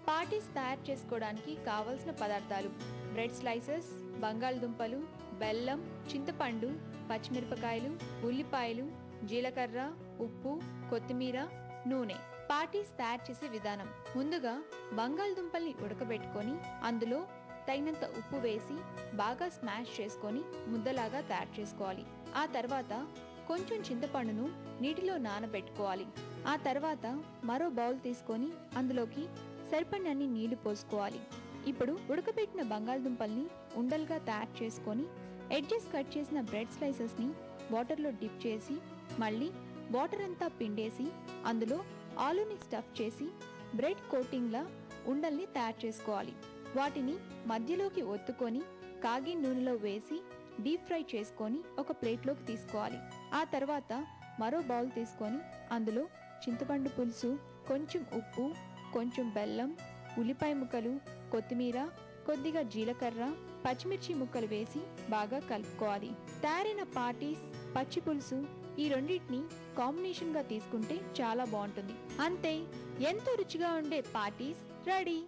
Parties తయారు చేసుకోవడానికి కావలసిన పదార్థాలు: బ్రెడ్ స్లైసెస్, బంగాళదుంపలు, బెల్లం, చింతపండు, పచ్చిమిరపకాయలు, ఉల్లిపాయలు, జీలకర్ర, ఉప్పు, కొత్తిమీర, నూనె. పార్టీస్ తయారు చేసే విధానం: ముందుగా బంగాళదుంపల్ని ఉడకబెట్టుకొని అందులో తగినంత ఉప్పు వేసి బాగా స్మాష్ చేసుకొని ముద్దలాగా తయారు చేసుకోవాలి. ఆ తర్వాత కొంచెం చింతపండును నీటిలో నానబెట్టుకోవాలి. ఆ తర్వాత మరో బౌల్ తీసుకొని అందులోకి సరిపడినన్ని నీళ్లు పోసుకోవాలి. ఇప్పుడు ఉడకబెట్టిన బంగాళదుంపల్ని ఉండలుగా తయారు చేసుకొని ఎడ్జెస్ కట్ చేసిన బ్రెడ్ స్లైసెస్ ని వాటర్లో డిప్ చేసి మళ్ళీ వాటర్ అంతా పిండేసి అందులో ఆలూని స్టఫ్ చేసి బ్రెడ్ కోటింగ్లా ఉండల్ని తయారు చేసుకోవాలి. వాటిని మధ్యలోకి ఒత్తుకొని కాగి నూనెలో వేసి డీప్ ఫ్రై చేసుకొని ఒక ప్లేట్లోకి తీసుకోవాలి. ఆ తర్వాత మరో బౌల్ తీసుకొని అందులో చింతపండు పులుసు, కొంచెం ఉప్పు, కొంచెం బెల్లం, ఉల్లిపాయ ముక్కలు, కొత్తిమీర, కొద్దిగా జీలకర్ర, పచ్చిమిర్చి ముక్కలు వేసి బాగా కలుపుకోవాలి. తయారైన పార్టీస్, పచ్చి పులుసు ఈ రెండింటిని కాంబినేషన్ గా తీసుకుంటే చాలా బాగుంటుంది. అంతే, ఎంతో రుచిగా ఉండే పార్టీస్ రెడీ.